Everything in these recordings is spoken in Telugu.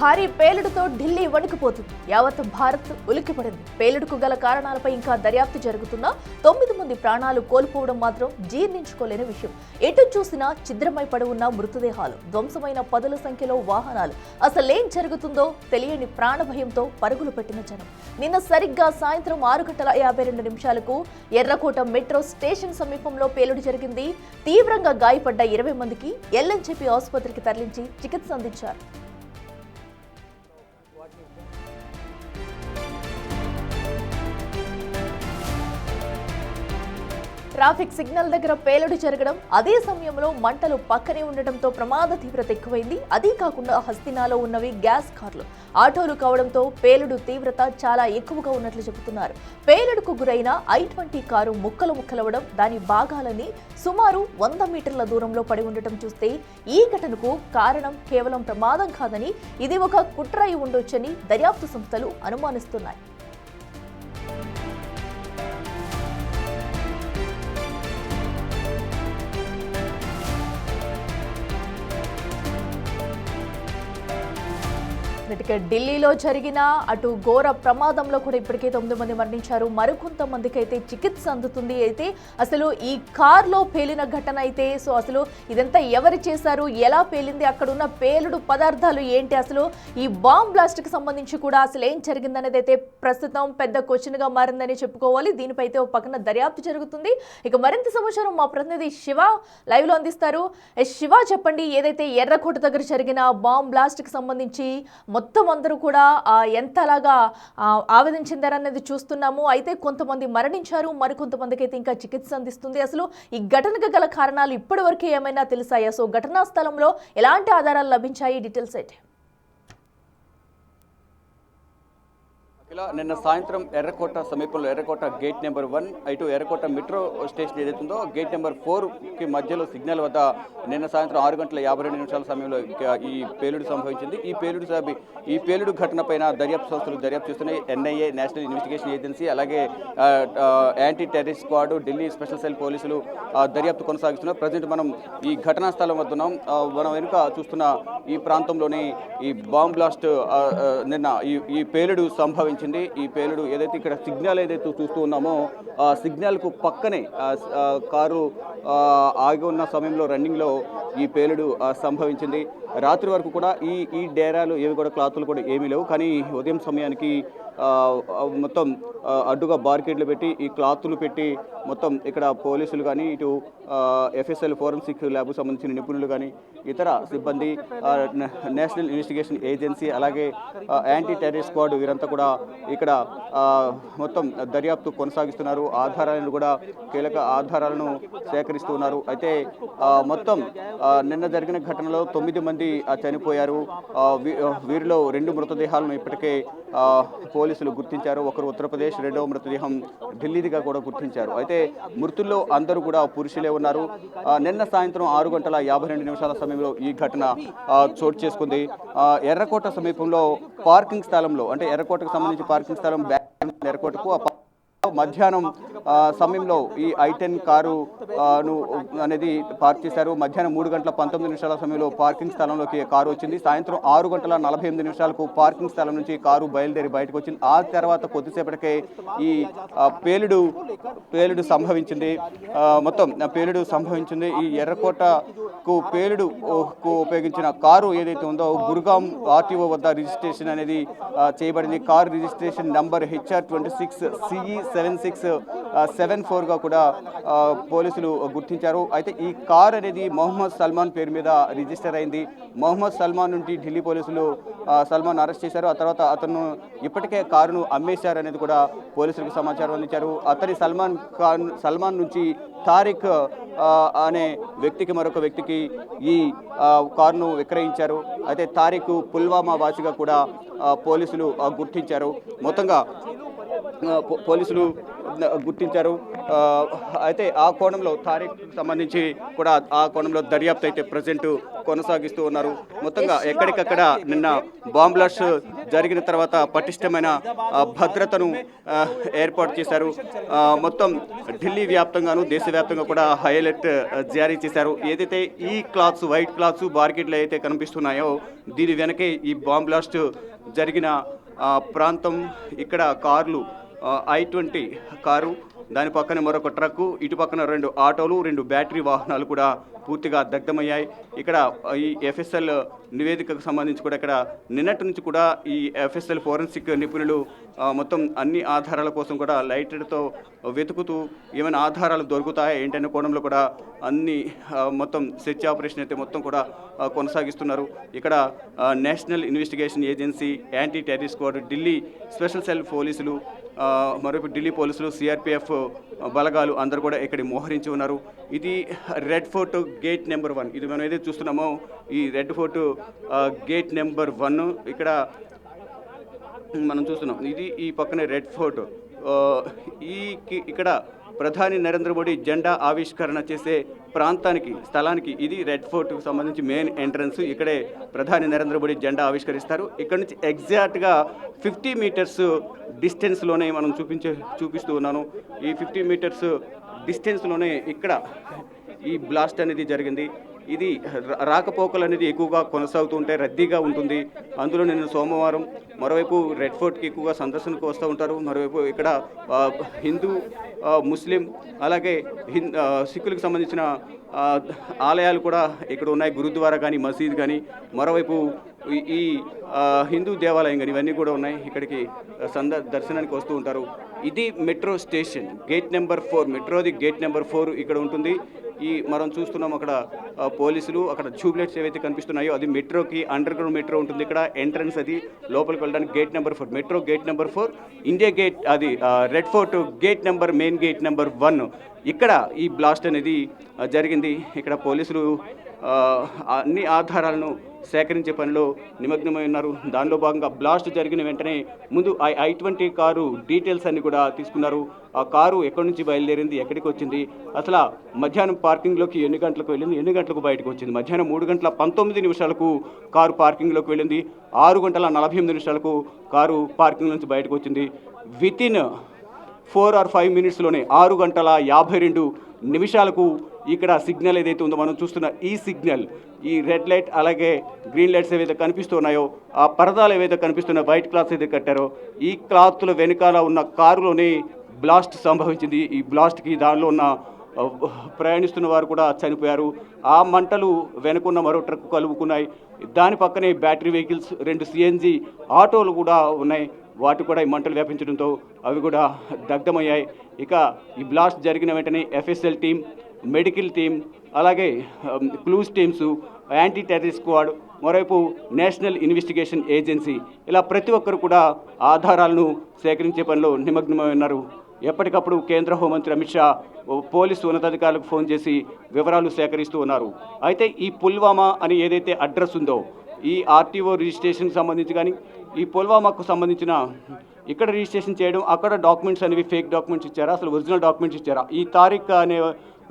భారీ పేలుడుతో ఢిల్లీ వణికిపోతుంది. యావత్ భారత్ ఉలిక్కిపడింది. పేలుడుకు గల కారణాలపై ఇంకా దర్యాప్తు జరుగుతున్నా 9 మంది ప్రాణాలు కోల్పోవడం మాత్రం జీర్ణించుకోలేని విషయం. ఎటు చూసినా ఛిద్రమై పడి ఉన్న మృతదేహాలు, ధ్వంసమైన పదుల సంఖ్యలో వాహనాలు. అసలేం జరుగుతుందో తెలియని ప్రాణభయంతో పరుగులు పెట్టిన జనం. నిన్న సరిగ్గా సాయంత్రం 6:52 ఎర్రకోట మెట్రో స్టేషన్ సమీపంలో పేలుడు జరిగింది. తీవ్రంగా గాయపడ్డ 20 మందికి ఎల్ఎన్జేపీ ఆసుపత్రికి తరలించి చికిత్స అందించారు. ట్రాఫిక్ సిగ్నల్ దగ్గర పేలుడు జరగడం, అదే సమయంలో మంటలు పక్కనే ఉండటంతో ప్రమాద తీవ్రత ఎక్కువైంది. అదీ కాకుండా హస్తినాలో ఉన్నవి గ్యాస్ కార్లు, ఆటోలు కావడంతో పేలుడు తీవ్రత చాలా ఎక్కువగా ఉన్నట్లు చెబుతున్నారు. పేలుడుకు గురైన i20 కారు ముక్కలవడం, దాని భాగాలని సుమారు 100 మీటర్ల దూరంలో పడి ఉండటం చూస్తే ఈ ఘటనకు కారణం కేవలం ప్రమాదం కాదని, ఇది ఒక కుట్ర అయి ఉండొచ్చని దర్యాప్తు సంస్థలు అనుమానిస్తున్నాయి. ఢిల్లీలో జరిగిన అటు ఘోర ప్రమాదంలో కూడా ఇప్పటికే 9 మంది మరణించారు. మరికొంతమందికి అయితే చికిత్స అందుతుంది. అయితే అసలు ఈ కార్లో పేలిన ఘటన అయితే అసలు ఇదంతా ఎవరు చేశారు, ఎలా పేలింది, అక్కడ ఉన్న పేలుడు పదార్థాలు ఏంటి, అసలు ఈ బాంబ్ బ్లాస్ట్ కి సంబంధించి కూడా అసలు ఏం జరిగిందనేది అయితే ప్రస్తుతం పెద్ద క్వశ్చన్ గా మారిందని చెప్పుకోవాలి. దీనిపై అయితే ఒక పక్కన దర్యాప్తు జరుగుతుంది. ఇక మరింత సమాచారం మా ప్రతినిధి శివ లైవ్ లో అందిస్తారు. శివ, చెప్పండి, ఏదైతే ఎర్రకోట దగ్గర జరిగిన బాంబ్ బ్లాస్ట్ కి సంబంధించి మొత్తం అందరూ కూడా ఎంతలాగా ఆవేదన చెందారనేది చూస్తున్నాము. అయితే కొంతమంది మరణించారు, మరికొంతమందికి అయితే ఇంకా చికిత్స అందిస్తుంది. అసలు ఈ ఘటనకు గల కారణాలు ఇప్పటి వరకు ఏమైనా తెలుసాయా? ఘటనా స్థలంలో ఎలాంటి ఆధారాలు లభించాయి? డీటెయిల్స్ అయితే. ఇలా నిన్న సాయంత్రం ఎర్రకోట సమీపంలో ఎర్రకోట గేట్ నెంబర్ 1 ఇటు ఎర్రకోట మెట్రో స్టేషన్ ఏదైతుందో గేట్ నెంబర్ 4కి మధ్యలో సిగ్నల్ వద్ద నిన్న సాయంత్రం 6:52 సమయంలో ఈ పేలుడు సంభవించింది. ఈ పేలుడు ఘటన పైన దర్యాప్తు సంస్థలు దర్యాప్తు చేస్తున్నాయి. NIA, నేషనల్ ఇన్వెస్టిగేషన్ ఏజెన్సీ, అలాగే anti terrorist squad, Delhi special cell పోలీసులు దర్యాప్తు కొనసాగిస్తున్నారు. ప్రజెంట్ మనం ఈ ఘటనా స్థలం వద్ద ఉన్నాం. మనం వెనుక చూస్తున్న ఈ ప్రాంతంలోని ఈ బాంబ్ బ్లాస్ట్ నిన్న ఈ పేలుడు సంభవించింది. ఈ పేలుడు ఏదైతే ఇక్కడ సిగ్నల్ ఏదైతే చూస్తూ ఉన్నామో ఆ సిగ్నల్కు పక్కనే కారు ఆగి ఉన్న సమయంలో రన్నింగ్లో ఈ పేలుడు సంభవించింది. రాత్రి వరకు కూడా ఈ డేరాలు ఏవి కూడా క్లాతులు కూడా ఏమీ లేవు. కానీ ఉదయం సమయానికి మొత్తం అడ్డుగా బార్కెట్లు పెట్టి ఈ క్లాతులు పెట్టి మొత్తం ఇక్కడ పోలీసులు కానీ, ఇటు FSL ఫోరెన్సిక్ ల్యాబ్కు సంబంధించిన నిపుణులు కానీ, ఇతర సిబ్బంది, నేషనల్ ఇన్వెస్టిగేషన్ ఏజెన్సీ, అలాగే యాంటీ టెర్రరిస్ట్ స్క్వాడ్ వీరంతా కూడా ఇక్కడ మొత్తం దర్యాప్తు కొనసాగిస్తున్నారు. ఆధారాలను కూడా కీలక ఆధారాలను సేకరిస్తూ ఉన్నారు. అయితే మొత్తం నిన్న జరిగిన ఘటనలో 9 మంది చనిపోయారు. వీరిలో 2 మృతదేహాలను ఇప్పటికే పోలీసులు గుర్తించారు. ఒకరు ఉత్తరప్రదేశ్, రెండవ మృతదేహం ఢిల్లీదిగా కూడా గుర్తించారు. అయితే మృతుల్లో అందరూ కూడా పురుషులే ఉన్నారు. నిన్న సాయంత్రం 6:52 సమయంలో ఈ ఘటన చోటు చేసుకుంది. ఎర్రకోట సమీపంలో పార్కింగ్ స్థలంలో, అంటే ఎర్రకోటకు సంబంధించి పార్కింగ్ స్థలం ఎర్రకోటకు మధ్యాహ్నం సమయంలో ఈ i10 కారు అనేది పార్క్ చేశారు. మధ్యాహ్నం 3:19 సమయంలో పార్కింగ్ స్థలంలోకి కారు వచ్చింది. సాయంత్రం 6:48 పార్కింగ్ స్థలం నుంచి కారు బయలుదేరి బయటకు వచ్చింది. ఆ తర్వాత కొద్దిసేపటికే ఈ పేలుడు సంభవించింది. మొత్తం పేలుడు సంభవించింది. ఈ ఎర్రకోటకు పేలుడుకు ఉపయోగించిన కారు ఏదైతే ఉందో గురుగాం RTO వద్ద రిజిస్ట్రేషన్ అనేది చేయబడింది. Car registration number HR26 CE 7674గా కూడా పోలీసులు గుర్తించారు. అయితే ఈ కార్ అనేది మొహమ్మద్ సల్మాన్ పేరు మీద రిజిస్టర్ అయింది. మొహమ్మద్ సల్మాన్ నుండి ఢిల్లీ పోలీసులు సల్మాన్ అరెస్ట్ చేశారు. ఆ తర్వాత అతను ఇప్పటికే కారును అమ్మేశారు అనేది కూడా పోలీసులకు సమాచారం అందించారు. అతని సల్మాన్ నుంచి తారిక్ అనే వ్యక్తికి, మరొక వ్యక్తికి ఈ కారును విక్రయించారు. అయితే తారిక్ పుల్వామా వాసిగా కూడా పోలీసులు గుర్తించారు. మొత్తంగా పోలీసులు గుర్తించారు. అయితే ఆ కోణంలో తారీఖ్ సంబంధించి కూడా ఆ కోణంలో దర్యాప్తు అయితే ప్రజెంట్ కొనసాగిస్తూ ఉన్నారు. మొత్తంగా ఎక్కడికక్కడ నిన్న బాంబ్ బ్లాస్ట్ జరిగిన తర్వాత పటిష్టమైన భద్రతను ఏర్పాటు చేశారు. మొత్తం ఢిల్లీ వ్యాప్తంగాను దేశవ్యాప్తంగా కూడా హై అలర్ట్ జారీ చేశారు. ఏదైతే ఈ క్లాత్స్ వైట్ క్లాత్స్ బార్కెట్లు అయితే కనిపిస్తున్నాయో దీని వెనకే ఈ బాంబ్ బ్లాస్ట్ జరిగిన ప్రాంతం. ఇక్కడ కార్లు I-20 కారు, దాని పక్కన మరొక ట్రక్కు, ఇటు పక్కన 2 ఆటోలు, 2 బ్యాటరీ వాహనాలు కూడా పూర్తిగా దగ్ధమయ్యాయి. ఇక్కడ ఈ FSL నివేదికకు సంబంధించి కూడా ఇక్కడ నిన్నటి నుంచి కూడా ఈ FSL ఫోరెన్సిక్ నిపుణులు మొత్తం అన్ని ఆధారాల కోసం కూడా లైటర్తో వెతుకుతూ ఏమైనా ఆధారాలు దొరుకుతాయా ఏంటనే కోణంలో కూడా అన్ని మొత్తం సెర్చ్ ఆపరేషన్ అయితే మొత్తం కూడా కొనసాగిస్తున్నారు. ఇక్కడ national investigation agency, anti terrorist squad, Delhi special cell పోలీసులు, మరొక ఢిల్లీ పోలీసులు, CRPF బలగాలు అందరూ కూడా ఇక్కడ మోహరించి ఉన్నారు. ఇది రెడ్ ఫోర్ట్ గేట్ నెంబర్ 1. ఇది మనం ఏదైతే చూస్తున్నామో ఈ రెడ్ ఫోర్ట్ గేట్ నెంబర్ 1 ఇక్కడ మనం చూస్తున్నాం. ఇది ఈ పక్కనే రెడ్ ఫోర్ట్. ఇక్కడ ప్రధాని నరేంద్ర మోడీ జెండా ఆవిష్కరణ చేసే ప్రాంతానికి స్థలానికి ఇది రెడ్ ఫోర్ట్కు సంబంధించి మెయిన్ ఎంట్రన్స్. ఇక్కడే ప్రధాని నరేంద్ర మోడీ జెండా ఆవిష్కరిస్తారు. ఇక్కడ నుంచి ఎగ్జాక్ట్గా 50 మీటర్స్ డిస్టెన్స్లోనే మనం చూపిస్తూ ఉన్నాను. ఈ 50 మీటర్స్ డిస్టెన్స్లోనే ఇక్కడ ఈ బ్లాస్ట్ అనేది జరిగింది. ఇది రాకపోకలు అనేది ఎక్కువగా కొనసాగుతూ ఉంటాయి, రద్దీగా ఉంటుంది. అందులో నిన్న సోమవారం మరోవైపు రెడ్ ఫోర్ట్కి ఎక్కువగా సందర్శనకు వస్తూ ఉంటారు. మరోవైపు ఇక్కడ హిందూ, ముస్లిం అలాగే సిక్కులకు సంబంధించిన ఆలయాలు కూడా ఇక్కడ ఉన్నాయి, గురుద్వారా కానీ మసీద్ కానీ. మరోవైపు ఈ హిందూ దేవాలయం కానీ ఇవన్నీ కూడా ఉన్నాయి. ఇక్కడికి దర్శనానికి వస్తూ ఉంటారు. ఇది మెట్రో స్టేషన్ గేట్ నెంబర్ 4. మెట్రోది గేట్ నెంబర్ 4 ఇక్కడ ఉంటుంది. మనం చూస్తున్నాం అక్కడ పోలీసులు, అక్కడ ట్యూబ్ లైట్స్ ఏవైతే కనిపిస్తున్నాయో అది మెట్రోకి అండర్ గ్రౌండ్ మెట్రో ఉంటుంది. ఇక్కడ ఎంట్రన్స్ అది లోపలికి వెళ్ళడానికి gate number 4 metro gate number 4. India gate అది red fort gate number main gate number 1. ఇక్కడ ఈ బ్లాస్ట్ అనేది జరిగింది. ఇక్కడ పోలీసులు అన్ని ఆధారాలను సేకరించే పనిలో నిమగ్నమై ఉన్నారు. దానిలో భాగంగా బ్లాస్ట్ జరిగిన వెంటనే ముందు I-20 కారు డీటెయిల్స్ అన్ని కూడా తీసుకున్నారు. ఆ కారు ఎక్కడి నుంచి బయలుదేరింది, ఎక్కడికి వచ్చింది, అసలు మధ్యాహ్నం పార్కింగ్లోకి ఎన్ని గంటలకు వెళ్ళింది, ఎన్ని గంటలకు బయటకు వచ్చింది. మధ్యాహ్నం 3:19 కారు పార్కింగ్లోకి వెళ్ళింది. 6:48 కారు పార్కింగ్ నుంచి బయటకు వచ్చింది. వితిన్ 4 or 5 మినిట్స్లోనే 6:52 ఇక్కడ సిగ్నల్ ఏదైతే ఉందో మనం చూస్తున్న ఈ సిగ్నల్, ఈ రెడ్ లైట్ అలాగే గ్రీన్ లైట్స్ ఏవైతే కనిపిస్తున్నాయో, ఆ పరదాలు ఏవైతే కనిపిస్తున్నాయో, వైట్ క్లాత్స్ ఏదైతే కట్టారో ఈ క్లాత్ల వెనకాల ఉన్న కారులోనే బ్లాస్ట్ సంభవించింది. ఈ బ్లాస్ట్కి దానిలో ఉన్న ప్రయాణిస్తున్న వారు కూడా చనిపోయారు. ఆ మంటలు వెనుకున్న మరో ట్రక్ కలుపుకున్నాయి. దాని పక్కనే బ్యాటరీ వెహికల్స్, 2 CNG ఆటోలు కూడా ఉన్నాయి. వాటి కూడా ఈ మంటలు వ్యాపించడంతో అవి కూడా దగ్ధమయ్యాయి. ఇక ఈ బ్లాస్ట్ జరిగిన వెంటనే FSL టీం, మెడికల్ టీం అలాగే clues teams, anti terrorist squad, మరోవైపు నేషనల్ ఇన్వెస్టిగేషన్ ఏజెన్సీ ఇలా ప్రతి ఒక్కరు కూడా ఆధారాలను సేకరించే పనిలో నిమగ్నమై ఉన్నారు. ఎప్పటికప్పుడు కేంద్ర హోంమంత్రి అమిత్ షా పోలీసు ఉన్నతాధికారులకు ఫోన్ చేసి వివరాలు సేకరిస్తూ ఉన్నారు. అయితే ఈ పుల్వామా అని ఏదైతే అడ్రస్ ఉందో ఈ RTO రిజిస్ట్రేషన్కి సంబంధించి కానీ ఈ పుల్వామాకు సంబంధించిన ఇక్కడ రిజిస్ట్రేషన్ చేయడం, అక్కడ డాక్యుమెంట్స్ అనేవి ఫేక్ డాక్యుమెంట్స్ ఇచ్చారా, అసలు ఒరిజినల్ డాక్యుమెంట్స్ ఇచ్చారా, ఈ తారీఖ్ అనే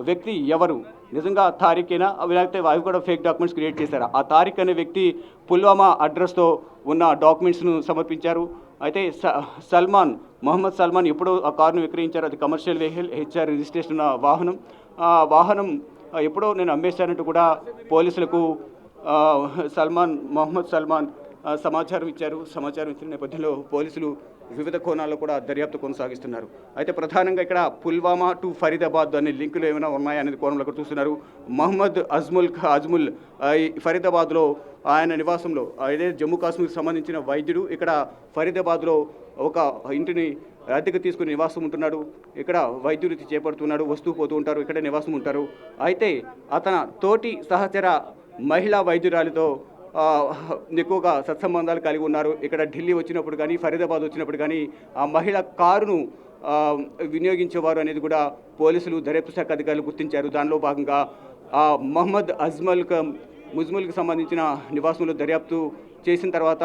వ్యక్తి ఎవరు, నిజంగా తారీఖేనా, లేకపోతే అవి కూడా ఫేక్ డాక్యుమెంట్స్ క్రియేట్ చేశారా, ఆ తారీఖ్ అనే వ్యక్తి పుల్వామా అడ్రస్తో ఉన్న డాక్యుమెంట్స్ను సమర్పించారు. అయితే మొహమ్మద్ సల్మాన్ ఎప్పుడో ఆ కారును విక్రయించారు. అది కమర్షియల్ వెహికల్, HR రిజిస్ట్రేషన్ ఉన్న వాహనం. ఆ వాహనం ఎప్పుడో నేను అమ్మేశానంటూ కూడా పోలీసులకు మొహమ్మద్ సల్మాన్ సమాచారం ఇచ్చారు. సమాచారం ఇచ్చిన నేపథ్యంలో పోలీసులు వివిధ కోణాల్లో కూడా దర్యాప్తు కొనసాగిస్తున్నారు. అయితే ప్రధానంగా ఇక్కడ పుల్వామా టు ఫరీదాబాద్ అనే లింకులు ఏమైనా ఉన్నాయనేది కోణంలో కూడా చూస్తున్నారు. మహమ్మద్ అజ్ముల్ ఫరీదాబాద్లో ఆయన నివాసంలో, అదే జమ్మూ కాశ్మీర్కి సంబంధించిన వైద్యుడు ఇక్కడ ఫరీదాబాద్లో ఒక ఇంటిని అద్దెకు తీసుకుని నివాసం ఉంటున్నాడు. ఇక్కడ వైద్యుడికి చేపడుతున్నాడు, వస్తూ పోతూ ఉంటారు, ఇక్కడే నివాసం ఉంటారు. అయితే అతన తోటి సహచర మహిళా వైద్యురాలితో ఎక్కువగా సత్సంబంధాలు కలిగి ఉన్నారు. ఇక్కడ ఢిల్లీ వచ్చినప్పుడు కానీ ఫరీదాబాద్ వచ్చినప్పుడు కానీ ఆ మహిళ కారును వినియోగించేవారు అనేది కూడా పోలీసులు దర్యాప్తు శాఖ అధికారులు గుర్తించారు. దానిలో భాగంగా మహమ్మద్ ముజ్ముల్కి సంబంధించిన నివాసంలో దర్యాప్తు చేసిన తర్వాత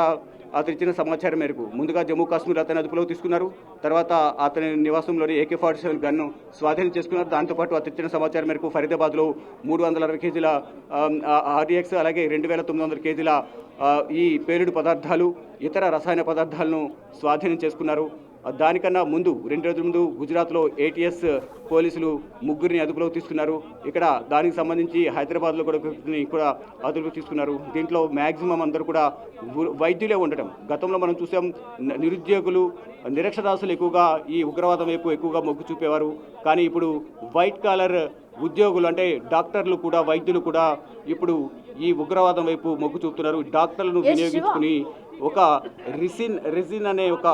అతను ఇచ్చిన సమాచారం మేరకు ముందుగా జమ్మూ కాశ్మీర్ అతని అదుపులోకి తీసుకున్నారు. తర్వాత అతని నివాసంలోని AK-47 గన్ను స్వాధీనం చేసుకున్నారు. దాంతోపాటు అతను ఇచ్చిన సమాచారం మేరకు ఫరీదాబాద్లో 360 కేజీల RDX అలాగే 2900 కేజీల ఈ పేలుడు పదార్థాలు ఇతర రసాయన పదార్థాలను స్వాధీనం చేసుకున్నారు. దానికన్నా ముందు 2 రోజుల ముందు గుజరాత్లో ATS పోలీసులు ముగ్గురిని అదుపులోకి తీసుకున్నారు. ఇక్కడ దానికి సంబంధించి హైదరాబాద్లో కూడా అదుపులోకి తీసుకున్నారు. దీంట్లో మ్యాక్సిమం అందరూ కూడా వైద్యులే ఉండటం. గతంలో మనం చూసాం నిరుద్యోగులు నిరక్షరాస్యులు ఎక్కువగా ఈ ఉగ్రవాదం వైపు ఎక్కువగా మొగ్గు చూపేవారు. కానీ ఇప్పుడు వైట్ కాలర్ ఉద్యోగులు అంటే డాక్టర్లు కూడా వైద్యులు కూడా ఇప్పుడు ఈ ఉగ్రవాదం వైపు మొగ్గు చూపుతున్నారు. డాక్టర్లను వినియోగించుకుని ఒక రెసిన్ అనే ఒక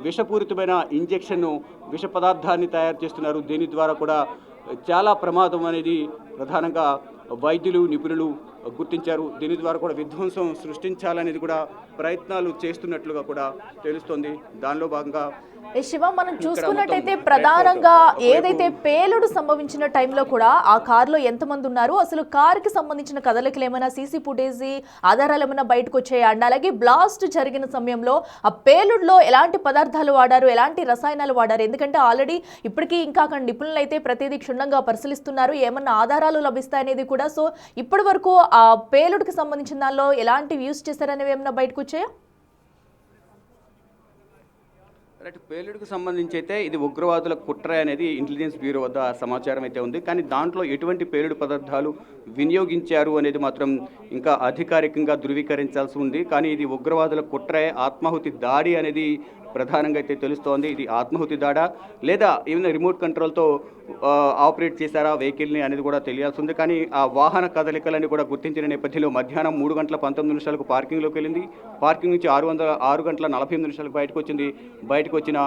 విషపూరితమైన ఇంజెక్షన్ను విష పదార్థాన్ని తయారు చేస్తున్నారు. దీని ద్వారా కూడా చాలా ప్రమాదం అనేది ప్రధానంగా వైద్యులు నిపుణులు గుర్తించారు. దీని ద్వారా కూడా విధ్వంసం సృష్టించాలనేది కూడా ప్రయత్నాలు చేస్తున్నట్లుగా కూడా తెలుస్తోంది. దానిలో భాగంగా శివ మనం చూసుకున్నట్టయితే ప్రధానంగా ఏదైతే పేలుడు సంభవించిన టైంలో కూడా ఆ కారులో ఎంతమంది ఉన్నారు, అసలు కారుకి సంబంధించిన కదలికలు ఏమైనా సీసీ ఫుటేజ్ ఆధారాలు ఏమైనా బయటకు వచ్చాయా అండ్ అలాగే బ్లాస్ట్ జరిగిన సమయంలో ఆ పేలుడులో ఎలాంటి పదార్థాలు వాడారు, ఎలాంటి రసాయనాలు వాడారు? ఎందుకంటే ఆల్రెడీ ఇప్పటికీ ఇంకా అక్కడ నిపుణులు అయితే ప్రతిదీ క్షుణ్ణంగా పరిశీలిస్తున్నారు, ఏమన్నా ఆధారాలు లభిస్తాయనేది కూడా. సో ఇప్పటి వరకు ఆ పేలుడుకి సంబంధించిన దానిలో ఎలాంటి యూజ్ చేశారనేవి ఏమైనా బయటకు వచ్చాయా? పేలుడుకు సంబంధించి అయితే ఇది ఉగ్రవాదుల కుట్ర అనేది ఇంటెలిజెన్స్ బ్యూరో వద్ద సమాచారం అయితే ఉంది. కానీ దాంట్లో ఎటువంటి పేలుడు పదార్థాలు వినియోగించారు అనేది మాత్రం ఇంకా అధికారికంగా ధృవీకరించాల్సి ఉంది. కానీ ఇది ఉగ్రవాదుల కుట్ర, ఆత్మాహుతి దాడి అనేది ప్రధానంగా అయితే తెలుస్తోంది. ఇది ఆత్మాహుతి దాడా లేదా ఏమైనా రిమోట్ కంట్రోల్తో ఆపరేట్ చేశారా వెహికల్ని అనేది కూడా తెలియాల్సి ఉంది. కానీ ఆ వాహన కదలికలని కూడా గుర్తించిన నేపథ్యంలో మధ్యాహ్నం 3 గంటల 19 నిమిషాలకు పార్కింగ్లోకి వెళ్ళింది. పార్కింగ్ నుంచి 6 గంటల 48 నిమిషాలకు బయటకు వచ్చింది. బయటకు వచ్చిన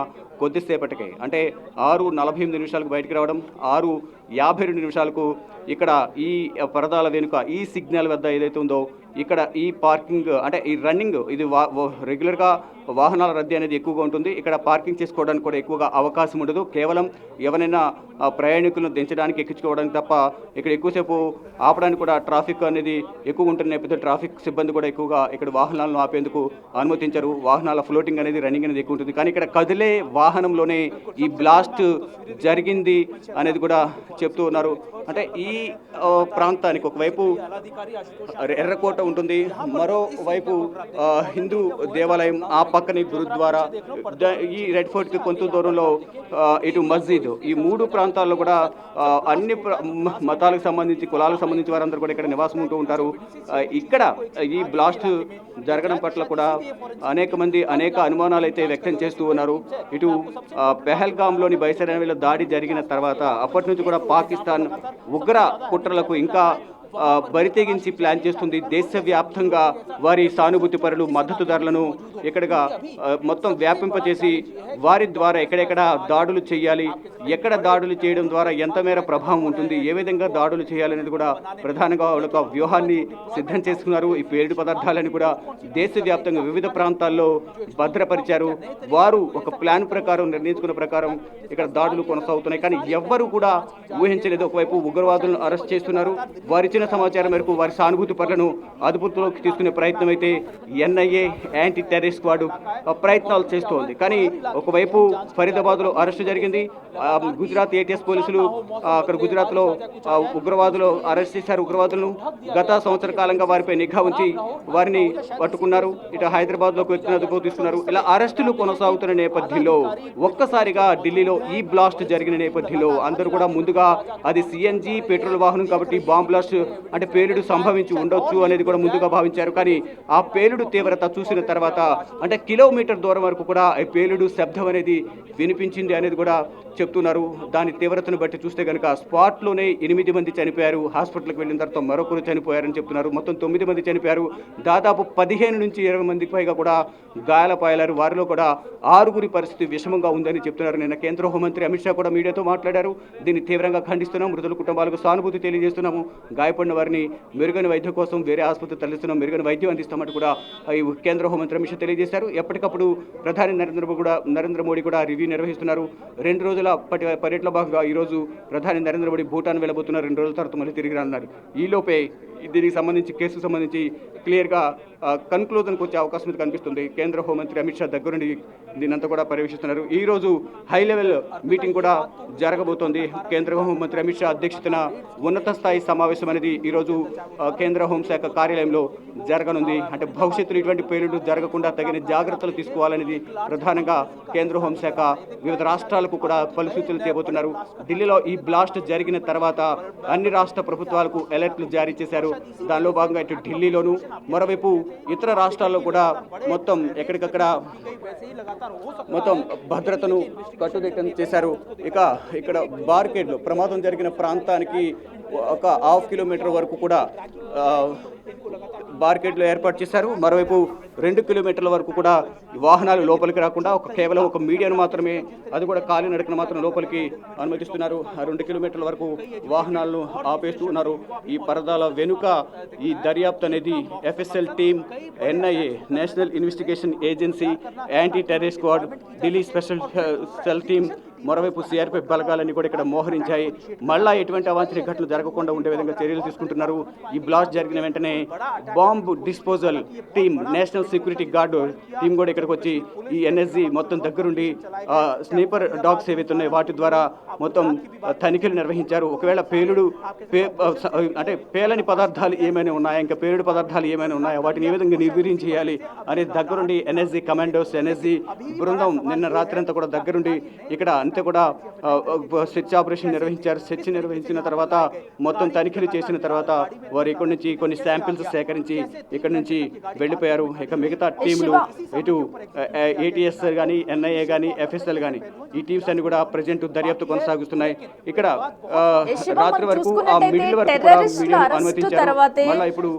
కొద్దిసేపటికే అంటే 6:48 నిమిషాలకు బయటకు రావడం, 6:52 నిమిషాలకు ఇక్కడ ఈ పరదాల వెనుక ఈ సిగ్నల్ వద్ద ఏదైతే ఉందో ఇక్కడ ఈ పార్కింగ్ అంటే ఈ రన్నింగ్ ఇది రెగ్యులర్గా వాహనాల రద్దీ అనేది ఎక్కువగా ఉంటుంది. ఇక్కడ పార్కింగ్ చేసుకోవడానికి కూడా ఎక్కువగా అవకాశం ఉండదు. కేవలం ఎవరైనా ప్రయాణికులను దించడానికి ఎక్కించుకోవడానికి తప్ప ఇక్కడ ఎక్కువసేపు ఆపడానికి కూడా ట్రాఫిక్ అనేది ఎక్కువ ఉంటున్న నేపథ్యంలో ట్రాఫిక్ సిబ్బంది కూడా ఎక్కువగా ఇక్కడ వాహనాలను ఆపేందుకు అనుమతించరు. వాహనాల ఫ్లోటింగ్ అనేది రన్నింగ్ అనేది ఎక్కువ ఉంటుంది. కానీ ఇక్కడ కదిలే వాహనంలోనే ఈ బ్లాస్ట్ జరిగింది అనేది కూడా చెప్తూ ఉన్నారు. అంటే ఈ ప్రాంతానికి ఒకవైపు ఎర్రకోట ఉంటుంది, మరోవైపు హిందూ దేవాలయం, ఆ పక్కనే గురుద్వారా, ఈ రెడ్ ఫోర్ట్కి కొంత దూరంలో ఇటు మస్జిద్. ఈ 3 ప్రాంతాల్లో కూడా అన్ని మతాలకు సంబంధించి కులాలకు సంబంధించి వారందరూ కూడా ఇక్కడ నివాసం ఉంటూ ఉంటారు. ఇక్కడ ఈ బ్లాస్ట్ జరగడం పట్ల కూడా అనేక మంది అనేక అనుమానాలు అయితే వ్యక్తం చేస్తూ ఉన్నారు. ఇటు పెహల్గాంలోని బైసరవేల దాడి జరిగిన తర్వాత అప్పటి నుంచి కూడా పాకిస్తాన్ ఉగ్ర కుట్రలకు ఇంకా బరితెగించి ప్లాన్ చేస్తుంది. దేశవ్యాప్తంగా వారి సానుభూతి పరులు మద్దతుదారులను ఇక్కడగా మొత్తం వ్యాపింపచేసి వారి ద్వారా ఎక్కడెక్కడ దాడులు చేయాలి, ఎక్కడ దాడులు చేయడం ద్వారా ఎంత మేర ప్రభావం ఉంటుంది, ఏ విధంగా దాడులు చేయాలనేది కూడా ప్రధానంగా ఒక వ్యూహాన్ని సిద్ధం చేసుకున్నారు. ఈ పేలుడు పదార్థాలని కూడా దేశవ్యాప్తంగా వివిధ ప్రాంతాల్లో భద్రపరిచారు. వారు ఒక ప్లాన్ ప్రకారం నిర్ణయించుకున్న ప్రకారం ఇక్కడ దాడులు కొనసాగుతున్నాయి. కానీ ఎవ్వరూ కూడా ఊహించలేదు. ఒకవైపు ఉగ్రవాదులను అరెస్ట్ చేస్తున్నారు. వారి సమాచారం మేరకు వారి సానుభూతి పరులను అదుపులోకి తీసుకునే ప్రయత్నం అయితే NIA యాంటీ టెర్రరిస్ట్ స్క్వాడ్ ప్రయత్నాలు చేస్తోంది. కానీ ఒకవైపు ఫరీదాబాద్లో అరెస్టు జరిగింది. గుజరాత్ ATS పోలీసులు అక్కడ గుజరాత్లో ఉగ్రవాదులు అరెస్ట్ చేశారు. ఉగ్రవాదులను గత సంవత్సర కాలంగా వారిపై నిఘా ఉంచి వారిని పట్టుకున్నారు. ఇటు హైదరాబాద్లోకి వ్యక్తిని అదుపులోకి తీసుకున్నారు. ఇలా అరెస్టులు కొనసాగుతున్న నేపథ్యంలో ఒక్కసారిగా ఢిల్లీలో ఈ బ్లాస్ట్ జరిగిన నేపథ్యంలో అందరూ కూడా ముందుగా అది CNG పెట్రోల్ వాహనం కాబట్టి బాంబ్ బ్లాస్ట్ అంటే పేలుడు సంభవించి ఉండొచ్చు అనేది కూడా ముందుగా భావించారు. కానీ ఆ పేలుడు తీవ్రత చూసిన తర్వాత అంటే కిలోమీటర్ దూరం వరకు కూడా ఈ పేలుడు శబ్దం అనేది వినిపించింది అనేది కూడా చెప్తున్నారు. దాని తీవ్రతను బట్టి చూస్తే కనుక స్పాట్లోనే 8 మంది చనిపోయారు. హాస్పిటల్కి వెళ్ళిన తర్వాత మరొకరు చనిపోయారని చెప్తున్నారు. మొత్తం 9 మంది చనిపోయారు. దాదాపు 15 నుంచి 20 మందికి పైగా కూడా గాయాలపాయారు. వారిలో కూడా 6గురి పరిస్థితి విషమంగా ఉందని చెప్తున్నారు. నిన్న కేంద్ర హోంమంత్రి అమిత్ షా కూడా మీడియాతో మాట్లాడారు. దీన్ని తీవ్రంగా ఖండిస్తున్నాం. మృతుల కుటుంబాలకు సానుభూతి తెలియజేస్తున్నాము. గాయపడిన వారిని మెరుగైన వైద్యం కోసం వేరే ఆసుపత్రి తరలిస్తున్నాం, మెరుగైన వైద్యం అందిస్తామంటూ కూడా ఈ కేంద్ర హోంమంత్రి అమిత్ షా తెలియజేశారు. ఎప్పటికప్పుడు ప్రధాని నరేంద్ర మోడీ కూడా రివ్యూ నిర్వహిస్తున్నారు. 2 రోజుల పర్యటనలో భాగంగా ఈరోజు ప్రధాని నరేంద్ర మోడీ భూటాన్ వెళ్ళబోతున్నారు. 2 రోజుల తర్వాత మళ్ళీ తిరిగి రానున్నారు. ఈలోపే దీనికి సంబంధించి కేసుకు సంబంధించి క్లియర్గా కన్క్లూజన్కి వచ్చే అవకాశం కనిపిస్తుంది. కేంద్ర హోంమంత్రి అమిత్ షా దగ్గరుండి దీనంతా కూడా పర్యవేక్షిస్తున్నారు. ఈరోజు హై లెవెల్ మీటింగ్ కూడా జరగబోతోంది. కేంద్ర హోంమంత్రి అమిత్ షా అధ్యక్షతన ఉన్నత స్థాయి సమావేశం అనేది ఈరోజు కేంద్ర హోంశాఖ కార్యాలయంలో జరగనుంది. అంటే భవిష్యత్తులో ఇటువంటి పేలుళ్లు జరగకుండా తగిన జాగ్రత్తలు తీసుకోవాలనేది ప్రధానంగా కేంద్ర హోంశాఖ వివిధ రాష్ట్రాలకు కూడా పలు సూచనలు చేయబోతున్నారు. ఢిల్లీలో ఈ బ్లాస్ట్ జరిగిన తర్వాత అన్ని రాష్ట్ర ప్రభుత్వాలకు అలర్ట్లు జారీ చేశారు. దానిలో భాగంగా ఇటు ఢిల్లీలోను, మరోవైపు ఇతర రాష్ట్రాల్లో కూడా మొత్తం ఎక్కడికక్కడ మొత్తం భద్రతను కట్టుదిట్టం చేశారు. ఇక్కడ బార్కెడ్లు ప్రమాదం జరిగిన ప్రాంతానికి ఒక 1/2 కిలోమీటర్ వరకు కూడా బార్కెడ్లు ఏర్పాటు చేశారు. మరోవైపు 2 కిలోమీటర్ల వరకు కూడా వాహనాలు లోపలికి రాకుండా కేవలం ఒక మీడియాను మాత్రమే, అది కూడా కాలినడకన మాత్రం లోపలికి అనుమతిస్తున్నారు. 2 కిలోమీటర్ల వరకు వాహనాలను ఆపేస్తూ ఉన్నారు. ఈ పరదాల వెనుక ఈ దర్యాప్తు అనేది FSL team, NIA national investigation agency, anti terrorist squad, Delhi special cell team, మరోవైపు CRPF బలగాలన్నీ కూడా ఇక్కడ మోహరించాయి. మళ్ళా ఎటువంటి అవాంఛనీయ ఘటనలు జరగకుండా ఉండే విధంగా చర్యలు తీసుకుంటున్నారు. ఈ బ్లాస్ట్ జరిగిన వెంటనే bomb disposal team, national security guard team కూడా ఇక్కడికి వచ్చి ఈ NSG మొత్తం దగ్గరుండి స్నీపర్ డాగ్స్ ఏవైతే ఉన్నాయో వాటి ద్వారా మొత్తం తనిఖీలు నిర్వహించారు. ఒకవేళ అంటే పేలని పదార్థాలు ఏమైనా ఉన్నాయా, ఇంకా పేలుడు పదార్థాలు ఏమైనా ఉన్నాయా, వాటిని ఏ విధంగా నిర్వీర్యం చేయాలి అనే దగ్గరుండి NSG కమాండోస్, NSG బృందం నిన్న రాత్రి అంతా కూడా దగ్గరుండి ఇక్కడ అంతే కూడా సెర్చ్ ఆపరేషన్ నిర్వహించారు. సెర్చ్ నిర్వహించిన తర్వాత మొత్తం తనిఖీలు చేసిన తర్వాత వారు ఇక్కడి నుంచి కొన్ని శాంపిల్స్ సేకరించి ఇక్కడి నుంచి వెళ్ళిపోయారు. ఇక మిగతా టీంలు ఇటు ATS కానీ, NIA కానీ, FSL కానీ ఈ టీమ్స్ అన్ని కూడా ప్రజెంట్ దర్యాప్తు కొనసాగిస్తున్నాయి. ఇక్కడ రాత్రి వరకు ఆ మిడిల్ వరకు కూడా వీడియోను అనుమతించారు. మళ్ళీ ఇప్పుడు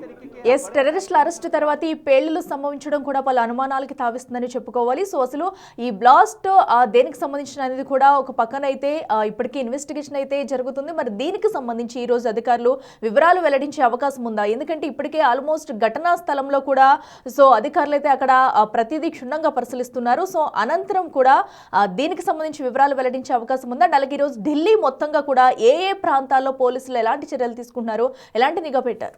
టెర్రరిస్టుల అరెస్ట్ తర్వాత ఈ పేలుళ్లు సంభవించడం కూడా పలు అనుమానాలకి తావిస్తుందని చెప్పుకోవాలి. సో అసలు ఈ బ్లాస్ట్ దేనికి సంబంధించిన అనేది కూడా ఒక పక్కన అయితే ఇప్పటికీ ఇన్వెస్టిగేషన్ అయితే జరుగుతుంది. మరి దీనికి సంబంధించి ఈ రోజు అధికారులు వివరాలు వెల్లడించే అవకాశం ఉందా? ఎందుకంటే ఇప్పటికే ఆల్మోస్ట్ ఘటనా స్థలంలో కూడా సో అధికారులు అయితే అక్కడ ప్రతిదీ క్షుణ్ణంగా పరిశీలిస్తున్నారు. సో అనంతరం కూడా దీనికి సంబంధించి వివరాలు వెల్లడించే అవకాశం ఉందా? అలాగే ఈరోజు ఢిల్లీ మొత్తంగా కూడా ఏ ప్రాంతాల్లో పోలీసులు ఎలాంటి చర్యలు తీసుకుంటున్నారు, ఎలాంటి నిఘా పెట్టారు?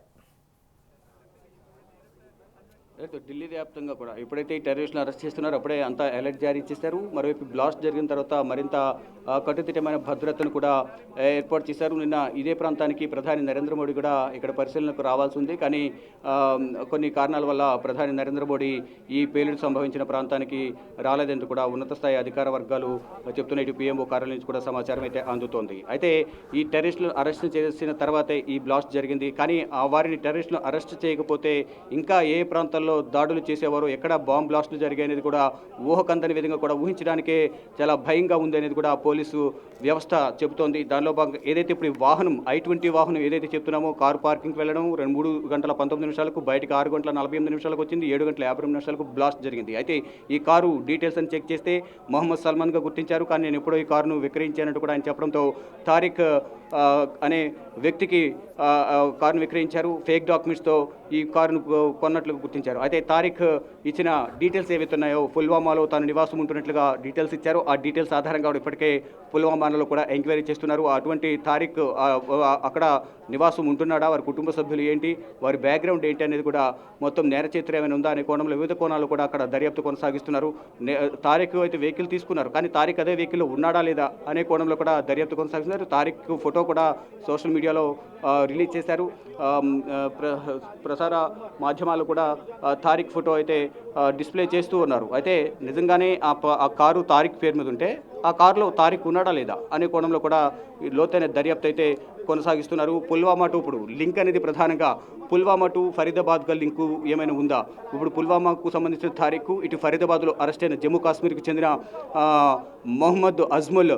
ఢిల్లీ వ్యాప్తంగా కూడా ఎప్పుడైతే ఈ టెర్రరిస్టులను అరెస్ట్ చేస్తున్నారో అప్పుడే అంతా అలర్ట్ జారీ చేశారు. మరోవైపు బ్లాస్ట్ జరిగిన తర్వాత మరింత కట్టుదిట్టమైన భద్రతను కూడా ఏర్పాటు చేశారు. నిన్న ఇదే ప్రాంతానికి ప్రధాని నరేంద్ర మోడీ కూడా ఇక్కడ పరిశీలనకు రావాల్సి ఉంది. కానీ కొన్ని కారణాల వల్ల ప్రధాని నరేంద్ర మోడీ ఈ పేలుడు సంభవించిన ప్రాంతానికి రాలేదంటూ కూడా ఉన్నత స్థాయి అధికార వర్గాలు చెప్తున్న ఇటు PMO కార్యాలయం నుంచి కూడా సమాచారం అయితే అందుతోంది. అయితే ఈ టెర్రరిస్టులను అరెస్ట్ చేసిన తర్వాతే ఈ బ్లాస్ట్ జరిగింది. కానీ వారిని టెర్రరిస్టులను అరెస్ట్ చేయకపోతే ఇంకా ఏ ప్రాంతాల్లో దాడులు చేసేవారు, ఎక్కడ బాంబ్ బ్లాస్టులు జరిగాయి అనేది కూడా ఊహకందని విధంగా కూడా ఊహించడానికే చాలా భయంగా ఉంది అనేది కూడా పోలీసు వ్యవస్థ చెబుతోంది. దానిలో భాగంగా ఏదైతే ఇప్పుడు వాహనం I-20 వాహనం ఏదైతే చెప్తున్నామో కారు పార్కింగ్కి వెళ్ళడం 3 గంటల 19 నిమిషాలకు, బయటకు 6 గంటల 48 నిమిషాలకు వచ్చింది, 7 గంటల 52 నిమిషాలకు బ్లాస్ట్ జరిగింది. అయితే ఈ కారు డీటెయిల్స్ అని చెక్ చేస్తే మొహమ్మద్ సల్మాన్గా గుర్తించారు. కానీ నేను ఎప్పుడో ఈ కారును విక్రయించానంటూ కూడా ఆయన చెప్పడంతో తారిక్ అనే వ్యక్తికి కారును విక్రయించారు. ఫేక్ డాక్యుమెంట్స్తో ఈ కారును కొన్నట్లు గుర్తించారు. అయితే తారిక్ ఇచ్చిన డీటెయిల్స్ ఏవైతే ఉన్నాయో పుల్వామాలో తాను నివాసం ఉంటున్నట్లుగా డీటెయిల్స్ ఇచ్చారు. ఆ డీటెయిల్స్ ఆధారంగా ఇప్పటికే పుల్వామాలో కూడా ఎంక్వైరీ చేస్తున్నారు. అటువంటి తారిక్ అక్కడ నివాసం ఉంటున్నాడా, వారి కుటుంబ సభ్యులు ఏంటి, వారి బ్యాక్గ్రౌండ్ ఏంటి అనేది కూడా మొత్తం నేర చరిత్ర ఏమైనా ఉందా అనే కోణంలో వివిధ కోణాలు కూడా అక్కడ దర్యాప్తు కొనసాగిస్తున్నారు. తారిక్ అయితే వెహికల్ తీసుకున్నారు, కానీ తారిక్ అదే వెహికల్లో ఉన్నాడా లేదా అనే కోణంలో కూడా దర్యాప్తు కొనసాగిస్తున్నారు. తారిక్ ఫోటో కూడా సోషల్ మీడియాలో రిలీజ్ చేశారు. ప్రసార మాధ్యమాలు కూడా తారిక్ ఫోటో అయితే డిస్ప్లే చేస్తూ ఉన్నారు. అయితే నిజంగానే ఆ కారు తారిక్ పేరు మీద ఉంటే ఆ కారులో తారిక్ ఉన్నాడా లేదా అనే కోణంలో కూడా లోతైన దర్యాప్తు అయితే కొనసాగిస్తున్నారు. పుల్వామా టు ఇప్పుడు లింక్ అనేది ప్రధానంగా పుల్వామా టు ఫరీదాబాద్గా లింకు ఏమైనా ఉందా? ఇప్పుడు పుల్వామాకు సంబంధించిన తారీఖు ఇటు ఫరీదాబాద్లో అరెస్ట్ అయిన జమ్మూ కాశ్మీర్కి చెందిన మొహమ్మద్ అజ్మల్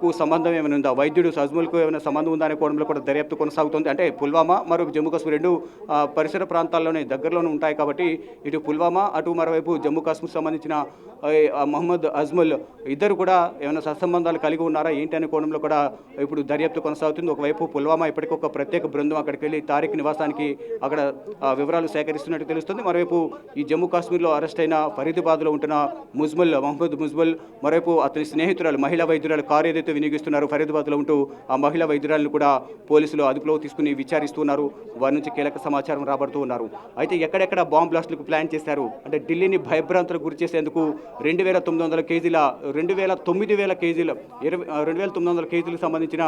కు సంబంధం ఏమైనా ఉందా? వైద్యుడు అజ్మల్కు ఏమైనా సంబంధం ఉందా అనే కోణంలో కూడా దర్యాప్తు కొనసాగుతుంది. అంటే పుల్వామా మరియు జమ్మూ కాశ్మీర్ రెండు పరిసర ప్రాంతాల్లోనే దగ్గరలోనే ఉంటాయి కాబట్టి ఇటు పుల్వామా అటు మరోవైపు జమ్మూ కాశ్మీర్ సంబంధించిన మొహమ్మద్ అజ్మల్ ఇద్దరు కూడా ఏమైనా సత్సంబంధాలు కలిగి ఉన్నారా ఏంటి అనే కోణంలో కూడా ఇప్పుడు దర్యాప్తు కొనసాగుతుంది. ఒకవైపు పుల్వామా ఇప్పటికీ ఒక ప్రత్యేక బృందం అక్కడికి వెళ్ళి తారిక్ నివాసానికి అక్కడ వివరాలు సేకరిస్తున్నట్టు తెలుస్తుంది. మరోవైపు ఈ జమ్మూ కాశ్మీర్లో అరెస్ట్ అయిన ఫరీదాబాద్లో ఉంటున్న మహమ్మద్ ముజ్మల్, మరోవైపు అతని స్నేహితురాలు మహిళా వైద్యురాలు కారు ఏదైతే వినియోగిస్తున్నారు ఫరీదాబాద్లో ఉంటూ ఆ మహిళా వైద్యురాలను కూడా పోలీసులు అదుపులో తీసుకుని విచారిస్తున్నారు. వారి నుంచి కీలక సమాచారం రాబడుతూ ఉన్నారు. అయితే ఎక్కడెక్కడ బాంబ్ బ్లాస్టులకు ప్లాన్ చేశారు అంటే ఢిల్లీని భయభ్రాంతులకు గురి చేసేందుకు 2,900 కేజీలకు సంబంధించిన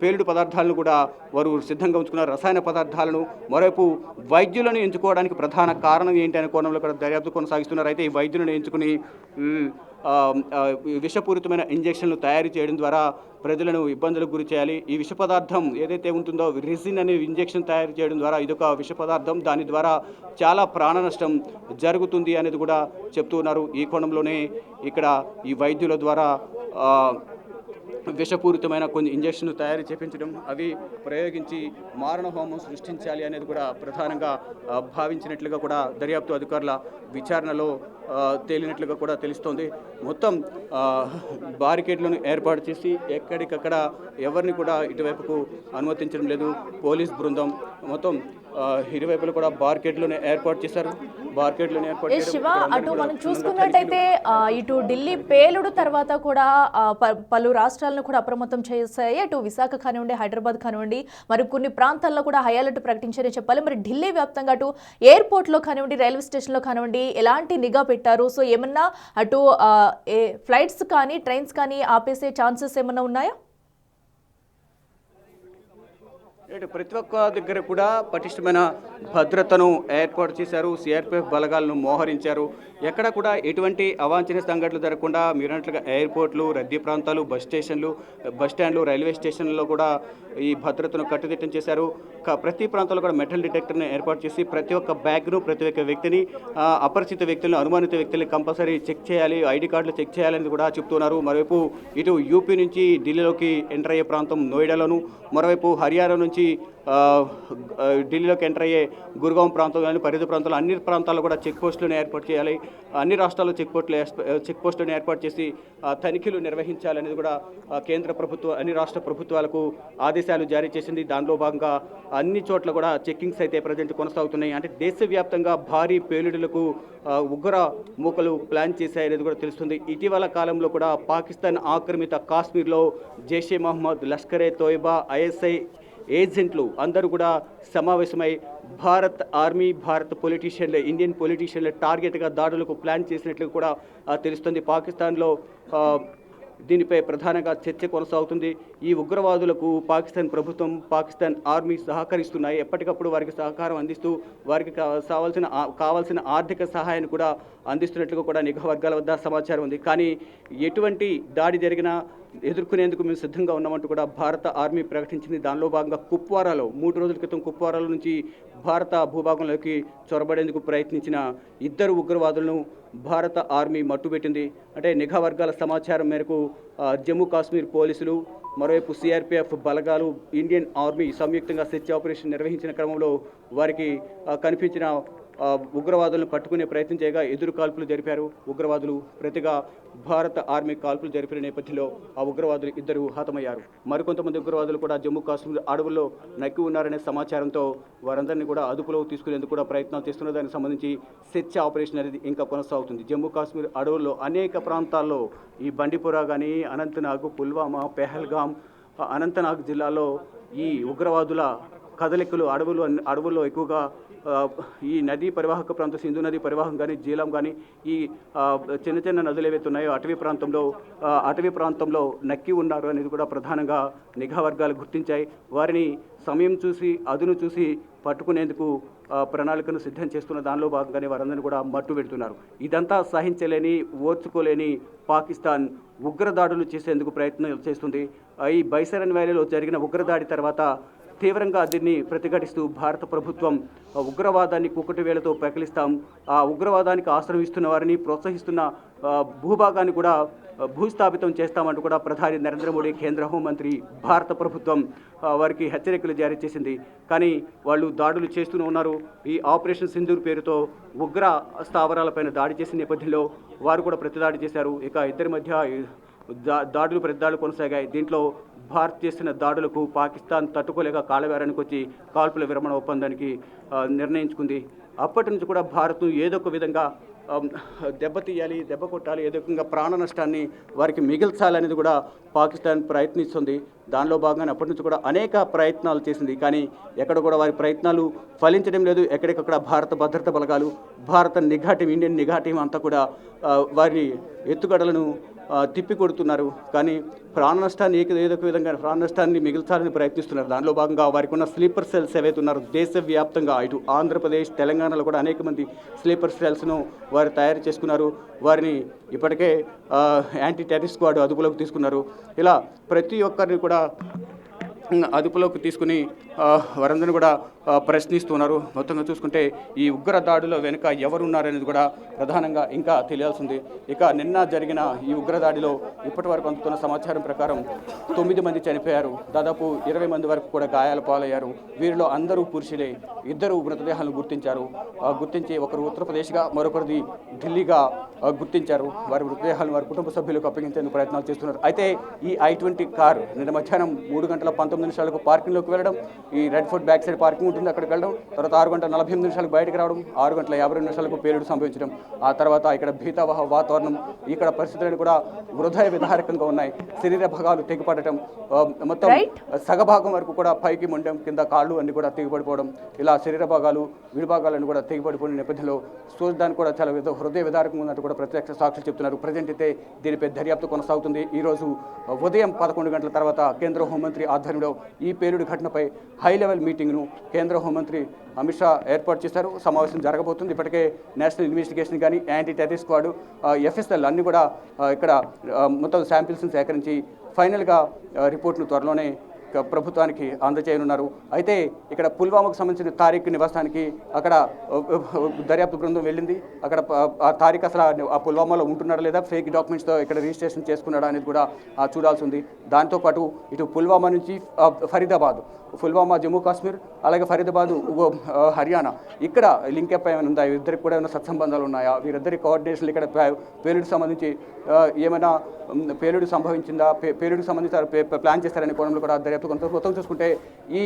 పేలుడు పదార్థాలను కూడా వారు సిద్ధంగా ఉంచుకున్నారు, రసాయన పదార్థాలను. మరోవైపు వైద్యులను ఎంచుకోవడానికి ప్రధాన కారణం ఏంటి అనే కోణంలో కూడా దర్యాప్తు కొనసాగిస్తున్నారు. అయితే ఈ వైద్యులను ఎంచుకుని విషపూరితమైన ఇంజెక్షన్లు తయారు చేయడం ద్వారా ప్రజలను ఇబ్బందులకు గురి చేయాలి. ఈ విష పదార్థం ఏదైతే ఉంటుందో రెసిన్ అనే ఇంజెక్షన్ తయారు చేయడం ద్వారా ఇదొక విష పదార్థం, దాని ద్వారా చాలా ప్రాణ నష్టం జరుగుతుంది అనేది కూడా చెప్తూ ఉన్నారు. ఈ కోణంలోనే ఇక్కడ ఈ వైద్యుల ద్వారా విషపూరితమైన కొన్ని ఇంజక్షన్లు తయారు చేపించడం, అవి ప్రయోగించి మారణ హోమం సృష్టించాలి అనేది కూడా ప్రధానంగా భావించినట్లుగా కూడా దర్యాప్తు అధికారుల విచారణలో తేలినట్లుగా కూడా తెలుస్తోంది. మొత్తం బారికేడ్లను ఏర్పాటు చేసి ఎక్కడికక్కడ ఎవరిని కూడా ఇటువైపుకు అనుమతించడం లేదు. పోలీస్ బృందం మొత్తం ఇరువైపులు కూడా బార్కెట్లను ఏర్పాటు చేశారు. శివ, అటు మనం చూసుకున్నట్టయితే ఇటు ఢిల్లీ పేలుడు తర్వాత కూడా పలు రాష్ట్రాలను కూడా అప్రమత్తం చేశాయి. అటు విశాఖ కానివ్వండి, హైదరాబాద్ కానివ్వండి, మరి కొన్ని ప్రాంతాల్లో కూడా హై అలర్ట్ ప్రకటించారని చెప్పాలి. మరి ఢిల్లీ వ్యాప్తంగా అటు ఎయిర్పోర్ట్లో కానివ్వండి, రైల్వే స్టేషన్లో కానివ్వండి ఎలాంటి నిఘా పెట్టారు? సో ఏమన్నా అటు ఫ్లైట్స్ కానీ ట్రైన్స్ కానీ ఆపేసే ఛాన్సెస్ ఏమన్నా ఉన్నాయా? ప్రతి ఒక్క దగ్గర కూడా పటిష్టమైన భద్రతను ఏర్పాటు చేశారు. సిఆర్పిఎఫ్ బలగాలను మోహరించారు. ఎక్కడ కూడా ఎటువంటి అవాంఛనీయ సంఘటనలు జరగకుండా మీరన్నట్లుగా ఎయిర్పోర్ట్లు, రద్దీ ప్రాంతాలు, బస్ స్టాండ్లు, రైల్వే స్టేషన్లలో కూడా ఈ భద్రతను కట్టుదిట్టం చేశారు. ప్రతి ప్రాంతంలో కూడా మెటల్ డిటెక్టర్ని ఏర్పాటు చేసి ప్రతి ఒక్క బ్యాగ్ను, ప్రతి ఒక్క వ్యక్తిని, అపరిచిత వ్యక్తులను, అనుమానిత వ్యక్తుల్ని కంపల్సరీ చెక్ చేయాలి, ఐడి కార్డులు చెక్ చేయాలని కూడా చెప్తున్నారు. మరోవైపు ఇటు యూపీ నుంచి ఢిల్లీలోకి ఎంటర్ అయ్యే ప్రాంతం నోయిడాలోను, మరోవైపు హర్యానా నుంచి ఢిల్లీలోకి ఎంటర్ అయ్యే గురుగాం ప్రాంతం కానీ పరిధి ప్రాంతాల్లో అన్ని ప్రాంతాల్లో కూడా చెక్ పోస్టులను ఏర్పాటు చేయాలి. అన్ని రాష్ట్రాల్లో చెక్ పోస్టులను ఏర్పాటు చేసి తనిఖీలు నిర్వహించాలనేది కూడా కేంద్ర ప్రభుత్వం అన్ని రాష్ట్ర ప్రభుత్వాలకు ఆదేశాలు జారీ చేసింది. దానిలో భాగంగా అన్ని చోట్ల కూడా చెక్కింగ్స్ అయితే ప్రజెంట్ కొనసాగుతున్నాయి. అంటే దేశవ్యాప్తంగా భారీ పేలుడులకు ఉగ్ర మూకలు ప్లాన్ చేశాయనేది కూడా తెలుస్తుంది. ఇటీవల కాలంలో కూడా పాకిస్తాన్ ఆక్రమిత కాశ్మీర్లో జైషే మహమ్మద్, లష్కరే తోయిబా, ఐఎస్ఐ ఏజెంట్లు అందరూ కూడా సమావేశమై భారత్ ఆర్మీ, ఇండియన్ పొలిటీషియన్ల టార్గెట్గా దాడులకు ప్లాన్ చేసినట్లు కూడా తెలుస్తుంది. పాకిస్తాన్లో దీనిపై ప్రధానంగా చర్చ కొనసాగుతుంది. ఈ ఉగ్రవాదులకు పాకిస్తాన్ ప్రభుత్వం, పాకిస్తాన్ ఆర్మీ సహకరిస్తున్నాయి. ఎప్పటికప్పుడు వారికి సహకారం అందిస్తూ వారికి కావాల్సిన ఆర్థిక సహాయాన్ని కూడా అందిస్తున్నట్లుగా కూడా నిఘా వర్గాల వద్ద సమాచారం ఉంది. కానీ ఎటువంటి దాడి జరిగినా ఎదుర్కొనేందుకు మేము సిద్ధంగా ఉన్నామంటూ కూడా భారత ఆర్మీ ప్రకటించింది. దానిలో భాగంగా కుప్వారాలో 3 రోజుల క్రితం కుప్వారాల నుంచి భారత భూభాగంలోకి చొరబడేందుకు ప్రయత్నించిన 2 ఉగ్రవాదులను భారత ఆర్మీ మట్టుబెట్టింది. అంటే నిఘా వర్గాల సమాచారం మేరకు జమ్మూ కాశ్మీర్ పోలీసులు, మరోవైపు సిఆర్పిఎఫ్ బలగాలు, ఇండియన్ ఆర్మీ సంయుక్తంగా సెర్చ్ ఆపరేషన్ నిర్వహించిన క్రమంలో వారికి కనిపించిన ఉగ్రవాదులను పట్టుకునే ప్రయత్నం చేయగా ఎదురు కాల్పులు జరిపారు ఉగ్రవాదులు. ప్రతిగా భారత ఆర్మీ కాల్పులు జరిపిన నేపథ్యంలో ఆ ఉగ్రవాదులు 2 హతమయ్యారు. మరికొంతమంది ఉగ్రవాదులు కూడా జమ్మూ కాశ్మీర్ అడవుల్లో నక్కి ఉన్నారనే సమాచారంతో వారందరినీ కూడా అదుపులో తీసుకునేందుకు కూడా ప్రయత్నాలు చేస్తున్న దానికి సంబంధించి సెర్చ్ ఆపరేషన్ అనేది ఇంకా కొనసాగుతుంది. జమ్మూ కాశ్మీర్ అడవుల్లో అనేక ప్రాంతాల్లో ఈ బండిపురా కానీ, అనంతనాగ్, పుల్వామా, పెహల్గాం, అనంతనాగ్ జిల్లాలో ఈ ఉగ్రవాదుల కదలికలు అడవుల్లో ఎక్కువగా ఈ నదీ పరివాహక ప్రాంతం, సింధు నదీ పరివాహం కానీ, జీలం కానీ, ఈ చిన్న చిన్న నదులు ఏవైతే ఉన్నాయో అటవీ ప్రాంతంలో నక్కి ఉన్నారు అనేది కూడా ప్రధానంగా నిఘా వర్గాలు గుర్తించాయి. వారిని సమయం చూసి, అదును చూసి పట్టుకునేందుకు ప్రణాళికను సిద్ధం చేస్తున్న దానిలో భాగంగానే వారందరినీ కూడా మట్టు పెడుతున్నారు. ఇదంతా సహించలేని, ఓర్చుకోలేని పాకిస్తాన్ ఉగ్రదాడులు చేసేందుకు ప్రయత్నం చేస్తుంది. ఈ బైసరన్ వ్యాలీలో జరిగిన ఉగ్రదాడి తర్వాత తీవ్రంగా దీన్ని ప్రతిఘటిస్తూ భారత ప్రభుత్వం ఉగ్రవాదాన్ని కూకటి వేలతో పెకిలిస్తాం, ఆ ఉగ్రవాదానికి ఆశ్రయిస్తున్న వారిని ప్రోత్సహిస్తున్న భూభాగాన్ని కూడా భూస్థాపితం చేస్తామంటూ కూడా ప్రధాని నరేంద్ర మోడీ, కేంద్ర హోంమంత్రి, భారత ప్రభుత్వం వారికి హెచ్చరికలు జారీ చేసింది. కానీ వాళ్ళు దాడులు చేస్తూనే ఉన్నారు. ఈ ఆపరేషన్ సింధూర్ పేరుతో ఉగ్ర స్థావరాలపైన దాడి చేసిన నేపథ్యంలో వారు కూడా ప్రతిదాడి చేశారు. ఇక ఇద్దరి మధ్య దాడులు ప్రతిదాడులు కొనసాగాయి. దీంట్లో భారత్ చేసిన దాడులకు పాకిస్తాన్ తట్టుకోలేక కాలవేరానికి వచ్చి కాల్పుల విరమణ ఒప్పందానికి నిర్ణయించుకుంది. అప్పటి నుంచి కూడా భారత్ను ఏదో ఒక విధంగా దెబ్బతీయాలి, దెబ్బ కొట్టాలి, ఏదో విధంగా ప్రాణ నష్టాన్ని వారికి మిగిల్చాలనేది కూడా పాకిస్తాన్ ప్రయత్నిస్తుంది. దానిలో భాగంగానే అప్పటి నుంచి కూడా అనేక ప్రయత్నాలు చేసింది. కానీ ఎక్కడ కూడా వారి ప్రయత్నాలు ఫలించడం లేదు. ఎక్కడికక్కడ భారత భద్రతా బలగాలు, భారత నిఘా టీం, ఇండియన్ నిఘా టీం అంతా కూడా వారి ఎత్తుగడలను తిప్పి కొడుతున్నారు. కానీ ప్రాణ నష్టాన్ని ఏదో ఒక విధంగా ప్రాణ నష్టాన్ని మిగిల్చాలని ప్రయత్నిస్తున్నారు. దానిలో భాగంగా వారికి ఉన్న స్లీపర్ సెల్స్ ఏవైతే ఉన్నారో దేశవ్యాప్తంగా ఇటు ఆంధ్రప్రదేశ్, తెలంగాణలో కూడా అనేక మంది స్లీపర్ సెల్స్ను వారు తయారు చేసుకున్నారు. వారిని ఇప్పటికే యాంటీ టెర్రరిస్ట్ స్క్వాడ్ అదుపులోకి తీసుకున్నారు. ఇలా ప్రతి ఒక్కరిని కూడా అదుపులోకి తీసుకుని వారందరినీ కూడా ప్రశ్నిస్తున్నారు. మొత్తంగా చూసుకుంటే ఈ ఉగ్ర దాడిలో వెనుక ఎవరున్నారనేది కూడా ప్రధానంగా ఇంకా తెలియాల్సింది. ఇక నిన్న జరిగిన ఈ ఉగ్రదాడిలో ఇప్పటి వరకు అందుతున్న సమాచారం ప్రకారం 9 మంది చనిపోయారు. దాదాపు 20 మంది వరకు కూడా గాయాల పాలయ్యారు. వీరిలో అందరూ పురుషులే. 2 మృతదేహాలను గుర్తించి ఒకరు ఉత్తరప్రదేశ్గా, మరొకరిది ఢిల్లీగా గుర్తించారు. వారి మృతదేహాలను వారి కుటుంబ సభ్యులకు అప్పగించేందుకు ప్రయత్నాలు చేస్తున్నారు. అయితే ఈ I-20 కారు నిన్న మధ్యాహ్నం 3:19 పార్కింగ్లోకి వెళ్ళడం, ఈ red fort back side parking ఉంటుంది, అక్కడికి వెళ్ళడం, తర్వాత 6:48 బయటకు రావడం, 6:52 పేలుడు సంభవించడం, ఆ తర్వాత ఇక్కడ భీతావహ వాతావరణం, ఇక్కడ పరిస్థితులను కూడా హృదయ విదారకంగా ఉన్నాయి. శరీర భాగాలు తెగిపడటం, మొత్తం సగభాగం వరకు కూడా పైకి మొండం, కింద కాళ్ళు అన్ని కూడా తెగిపడిపోవడం, ఇలా శరీర భాగాలు విడిభాగాలన్నీ కూడా తెగిపడిపోయిన నేపథ్యంలో చూడడానికి కూడా చాలా హృదయ విదారకంగా ఉన్నట్టు కూడా ప్రత్యక్ష సాక్షులు చెప్తున్నారు. ప్రజెంట్ అయితే దీనిపై దర్యాప్తు కొనసాగుతుంది. ఈరోజు ఉదయం 11 గంటల తర్వాత కేంద్ర హోంమంత్రి ఆధ్వర్యంలో ఈ పేలుడు ఘటనపై హై లెవెల్ మీటింగ్ను కేంద్ర హోంమంత్రి అమిత్ షా ఏర్పాటు చేశారు. సమావేశం జరగబోతుంది. ఇప్పటికే నేషనల్ ఇన్వెస్టిగేషన్ కానీ, యాంటీ టెర్రరిస్ట్ స్క్వాడ్, FSL అన్ని కూడా ఇక్కడ మొత్తం శాంపిల్స్ని సేకరించి ఫైనల్గా రిపోర్ట్ను త్వరలోనే ప్రభుత్వానికి అందజేయనున్నారు. అయితే ఇక్కడ పుల్వామాకు సంబంధించిన తారీఖు నివాసానికి అక్కడ దర్యాప్తు బృందం వెళ్ళింది. అక్కడ ఆ తారీఖు అసలు ఆ పుల్వామాలో ఉంటున్నాడా లేదా, ఫేక్ డాక్యుమెంట్స్తో ఇక్కడ రిజిస్ట్రేషన్ చేసుకున్నాడా అనేది కూడా చూడాల్సి ఉంది. దాంతోపాటు ఇటు పుల్వామా నుంచి ఫరీదాబాద్, పుల్వామా జమ్మూ కాశ్మీర్, అలాగే ఫరీదాబాద్ హర్యానా, ఇక్కడ లింకప్ ఏమైనా ఉందా, ఇద్దరికి కూడా ఏమైనా సత్సంబంధాలు ఉన్నాయా, వీరిద్దరి కోఆర్డినేషన్ ఇక్కడ పేలుడికి సంబంధించి ఏమైనా పేలుడు సంభవించిందా, పేలుడికి సంబంధించి ప్లాన్ చేస్తారనే కోణంలో కూడా దర్యాప్తు మొత్తం చూసుకుంటే ఈ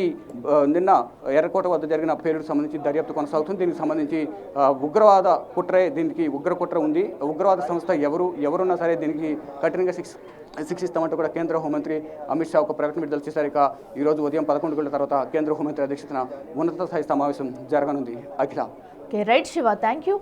నిన్న ఎర్రకోట వద్ద జరిగిన పేలుడికి సంబంధించి దర్యాప్తు కొనసాగుతుంది. దీనికి సంబంధించి ఉగ్రవాద కుట్రే, దీనికి ఉగ్ర కుట్ర ఉంది, ఉగ్రవాద సంస్థ ఎవరున్నా సరే దీనికి కఠినంగా శిక్షిస్తామంటూ కూడా కేంద్ర హోంమంత్రి అమిత్ షా ఒక ప్రకటన విడుదల చేశారు. ఇక ఈరోజు ఉదయం 11 గంటల తర్వాత కేంద్ర హోంమంత్రి అధ్యక్షతన ఉన్నత స్థాయి సమావేశం జరగనుంది. Akhila. Right Shiva, thank you.